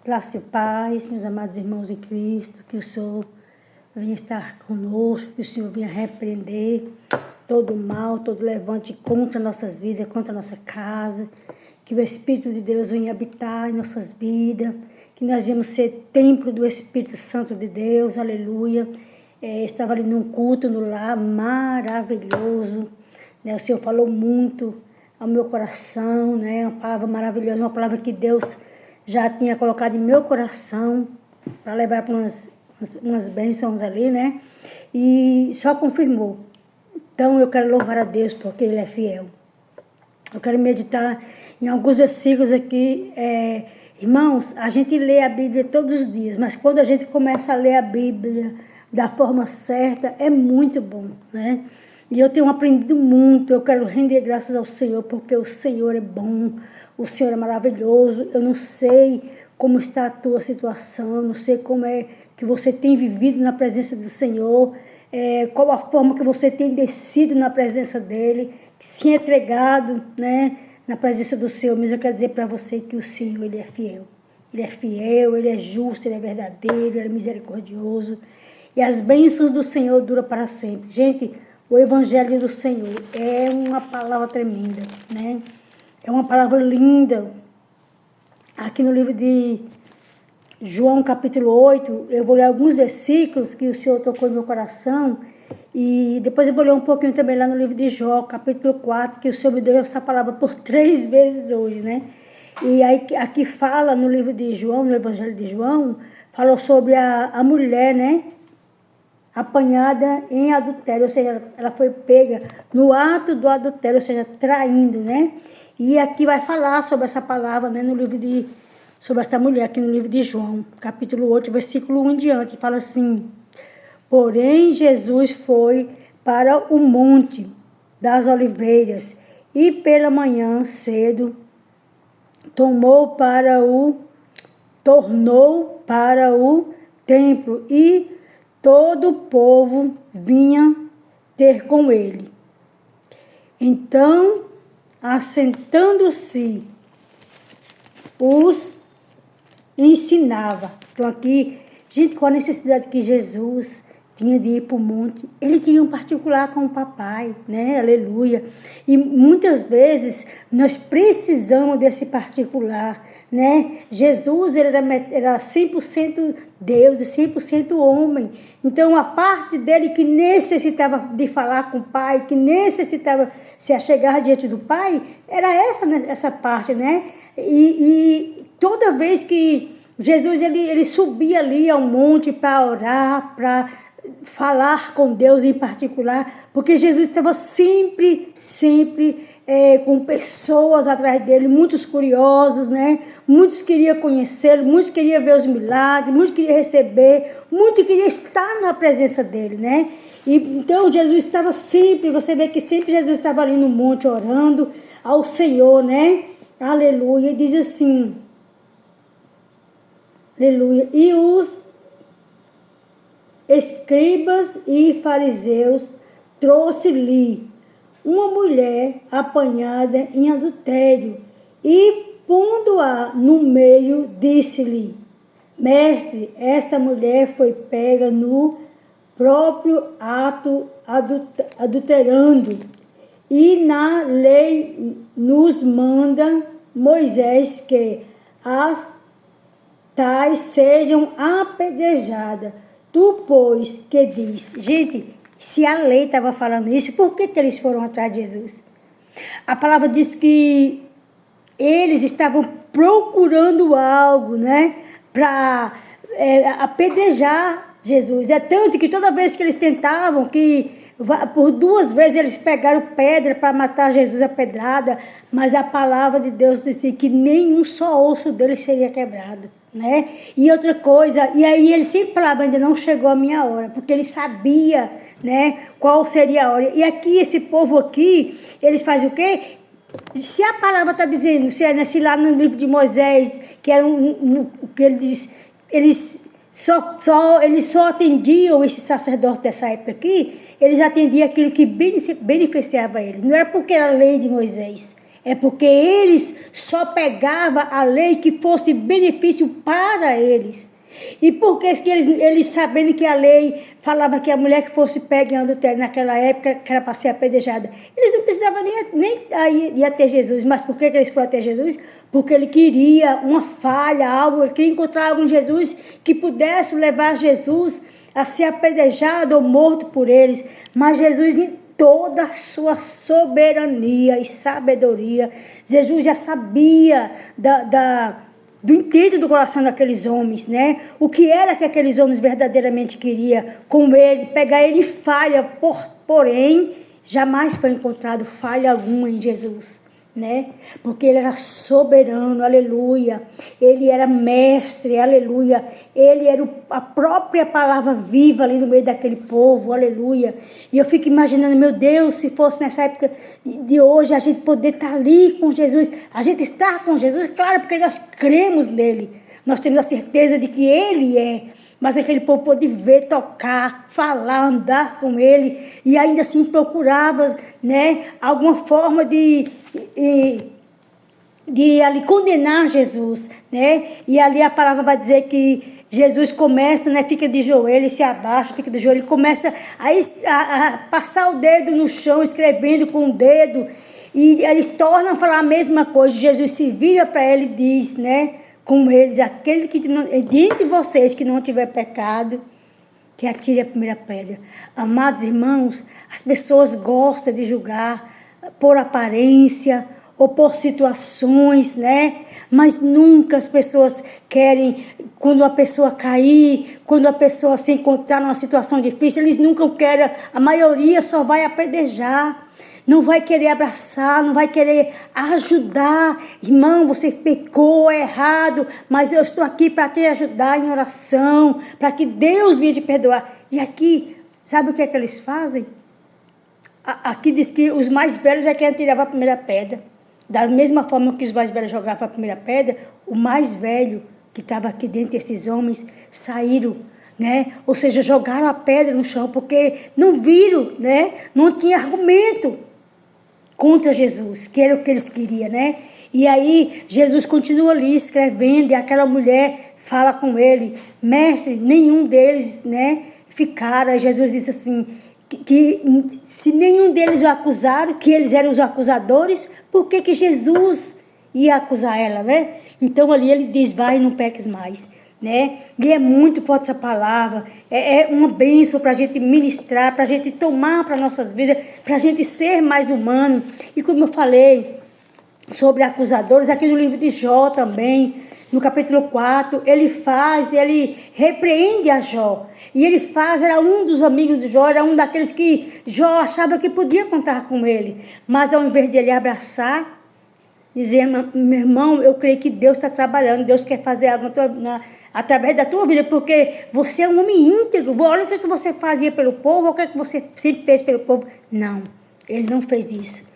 Graça e paz, meus amados irmãos em Cristo, que o Senhor venha estar conosco, que o Senhor venha repreender todo mal, todo levante contra nossas vidas, contra a nossa casa, que o Espírito de Deus venha habitar em nossas vidas, que nós venhamos ser templo do Espírito Santo de Deus, aleluia. Estava ali num culto no lar maravilhoso, né? O Senhor falou muito ao meu coração, né? Uma palavra maravilhosa, uma palavra que Deus já tinha colocado em meu coração para levar para umas bênçãos ali, né? E só confirmou. Então eu quero louvar a Deus porque Ele é fiel. Eu quero meditar em alguns versículos aqui. Irmãos, a gente lê a Bíblia todos os dias, mas quando a gente começa a ler a Bíblia da forma certa, é muito bom, né? E eu tenho aprendido muito, eu quero render graças ao Senhor, porque o Senhor é bom, o Senhor é maravilhoso. Eu não sei como está a tua situação, não sei como é que você tem vivido na presença do Senhor, qual a forma que você tem descido na presença dEle, se entregado, né, na presença do Senhor. Mas eu quero dizer para você que o Senhor, Ele é fiel. Ele é fiel, Ele é justo, Ele é verdadeiro, Ele é misericordioso. E as bênçãos do Senhor duram para sempre. Gente, o Evangelho do Senhor é uma palavra tremenda, né? É uma palavra linda. Aqui no livro de João, capítulo 8, eu vou ler alguns versículos que o Senhor tocou no meu coração. E depois eu vou ler um pouquinho também lá no livro de Jó, capítulo 4, que o Senhor me deu essa palavra por 3 vezes hoje, né? E aí aqui fala no livro de João, no Evangelho de João, falou sobre a mulher, né? Apanhada em adultério, ou seja, ela foi pega no ato do adultério, ou seja, traindo, né? E aqui vai falar sobre essa palavra, né, sobre essa mulher, aqui no livro de João, capítulo 8, versículo 1 em diante, fala assim: porém, Jesus foi para o monte das oliveiras e pela manhã cedo tornou para o templo e todo o povo vinha ter com ele. Então, assentando-se, os ensinava. Então aqui, gente, qual a necessidade que Jesus tinha de ir para o monte? Ele queria um particular com o papai, né? Aleluia. E muitas vezes nós precisamos desse particular, né? Jesus ele era 100% Deus e 100% homem. Então a parte dele que necessitava de falar com o pai, que necessitava se achegar diante do pai, era essa parte, né? E toda vez que Jesus ele subia ali ao monte para orar, para falar com Deus em particular, porque Jesus estava sempre com pessoas atrás dele, muitos curiosos, né? Muitos queriam conhecê-lo, muitos queriam ver os milagres, muitos queriam receber, muitos queriam estar na presença dele, né? E então Jesus estava sempre, você vê que sempre Jesus estava ali no monte orando ao Senhor, né? Aleluia. E diz assim, aleluia, e os escribas e fariseus trouxe-lhe uma mulher apanhada em adultério e, pondo-a no meio, disse-lhe: mestre, esta mulher foi pega no próprio ato adulterando, e na lei nos manda Moisés que as tais sejam apedrejadas. Tu, pois, que diz? Gente, se a lei estava falando isso, por que eles foram atrás de Jesus? A palavra diz que eles estavam procurando algo, né, para apedrejar Jesus. É tanto que toda vez que eles tentavam, que por 2 vezes eles pegaram pedra para matar Jesus a pedrada, mas a palavra de Deus disse que nenhum só osso dele seria quebrado, né? E outra coisa, e aí ele sempre falava: ainda não chegou a minha hora, porque ele sabia, né, qual seria a hora. E aqui, esse povo aqui, eles fazem o quê? Se a palavra está dizendo, se lá no livro de Moisés, que era que ele diz, eles só atendiam esses sacerdotes dessa época aqui, eles atendiam aquilo que beneficiava eles. Não era porque era a lei de Moisés, É porque eles só pegavam a lei que fosse benefício para eles. E por que eles sabendo que a lei falava que a mulher que fosse pega em adultério naquela época, que era para ser apedrejada, eles não precisavam nem ir até Jesus. Mas por que eles foram até Jesus? Porque ele queria uma falha, algo, ele queria encontrar algo em Jesus que pudesse levar Jesus a ser apedrejado ou morto por eles. Mas Jesus, em toda a sua soberania e sabedoria, Jesus já sabia do intento do coração daqueles homens, né? O que era que aqueles homens verdadeiramente queriam com ele, pegar ele em falha, porém, jamais foi encontrado falha alguma em Jesus, né? Porque ele era soberano, aleluia. Ele era mestre, aleluia. Ele era a própria palavra viva ali no meio daquele povo, aleluia. E eu fico imaginando, meu Deus, se fosse nessa época de hoje, a gente poder estar ali com Jesus, a gente estar com Jesus, claro, porque nós cremos nele. Nós temos a certeza de que ele é. Mas aquele povo pôde ver, tocar, falar, andar com ele, e ainda assim procurava, né, alguma forma de ali condenar Jesus, né? E ali a palavra vai dizer que Jesus começa, né, fica de joelho, se abaixa, fica de joelho, começa a passar o dedo no chão, escrevendo com o dedo, e eles tornam a falar a mesma coisa. Jesus se vira para ele e diz, né, com eles, aquele que dentre vocês que não tiver pecado, que atire a primeira pedra. Amados irmãos, as pessoas gostam de julgar por aparência ou por situações, né? Mas nunca as pessoas querem, quando a pessoa cair, quando a pessoa se encontrar numa situação difícil, eles nunca querem, a maioria só vai apedrejar. Não vai querer abraçar, não vai querer ajudar. Irmão, você pecou, é errado, mas eu estou aqui para te ajudar em oração, para que Deus venha te perdoar. E aqui, sabe o que é que eles fazem? Aqui diz que os mais velhos é quem atirava a primeira pedra. Da mesma forma que os mais velhos jogavam a primeira pedra, o mais velho que estava aqui dentro desses homens saíram, né? Ou seja, jogaram a pedra no chão porque não viram, né? Não tinha argumento contra Jesus, que era o que eles queriam, né? E aí Jesus continua ali escrevendo, e aquela mulher fala com ele, mestre, nenhum deles, né, ficaram. Jesus disse assim, que se nenhum deles o acusaram, que eles eram os acusadores, por que Jesus ia acusar ela, né? Então ali ele diz, vai, não peques mais, né? E é muito forte essa palavra, é uma bênção para a gente ministrar, para a gente tomar para nossas vidas, para a gente ser mais humano. E como eu falei sobre acusadores, aqui no livro de Jó também, no capítulo 4, ele repreende a Jó. E ele era um dos amigos de Jó, era um daqueles que Jó achava que podia contar com ele. Mas ao invés de ele abraçar, dizer, meu irmão, eu creio que Deus está trabalhando, Deus quer fazer algo através da tua vida, porque você é um homem íntegro. Olha o que você fazia pelo povo, o que você sempre fez pelo povo. Não, ele não fez isso.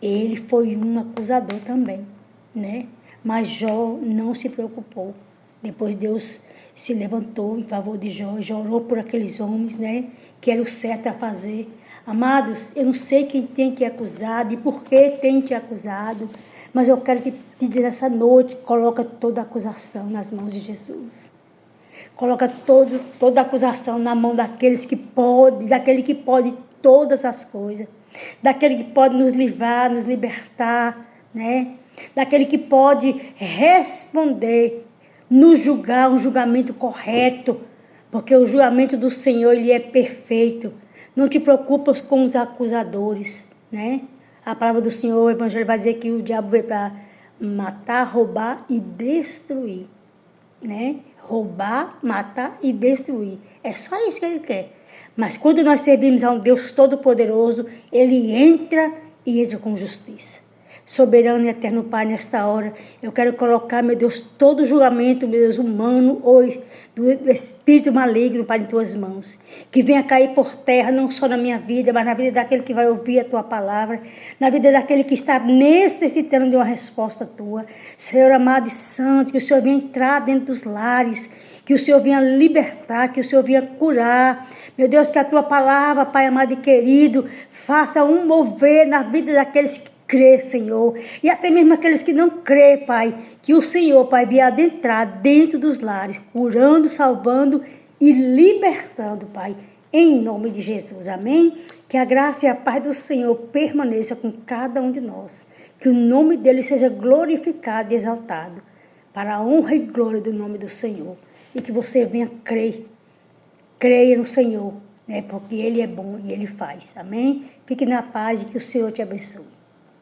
Ele foi um acusador também, né? Mas Jó não se preocupou. Depois Deus se levantou em favor de Jó, Jó orou por aqueles homens, né? Que era o certo a fazer. Amados, eu não sei quem tem te acusado e por que tem te acusado, mas eu quero te dizer nessa noite, coloca toda a acusação nas mãos de Jesus. Coloca toda a acusação na mão daquele que pode todas as coisas. Daquele que pode nos livrar, nos libertar, né? Daquele que pode responder, nos julgar um julgamento correto, porque o julgamento do Senhor, ele é perfeito. Não te preocupas com os acusadores, né? A palavra do Senhor, o Evangelho vai dizer que o diabo veio para matar, roubar e destruir, né? Roubar, matar e destruir. É só isso que ele quer. Mas quando nós servimos a um Deus Todo-Poderoso, ele entra e entra com justiça. Soberano e eterno Pai, nesta hora, eu quero colocar, meu Deus, todo julgamento, meu Deus, humano ou do espírito maligno, Pai, em tuas mãos. Que venha cair por terra, não só na minha vida, mas na vida daquele que vai ouvir a tua palavra, na vida daquele que está necessitando de uma resposta tua. Senhor amado e santo, que o Senhor venha entrar dentro dos lares, que o Senhor venha libertar, que o Senhor venha curar. Meu Deus, que a tua palavra, Pai amado e querido, faça um mover na vida daqueles crê, Senhor. E até mesmo aqueles que não crê, Pai, que o Senhor, Pai, venha adentrar dentro dos lares, curando, salvando e libertando, Pai, em nome de Jesus. Amém? Que a graça e a paz do Senhor permaneça com cada um de nós. Que o nome dele seja glorificado e exaltado, para a honra e glória do nome do Senhor. E que você venha crer. Creia no Senhor, né? Porque ele é bom e ele faz. Amém? Fique na paz e que o Senhor te abençoe.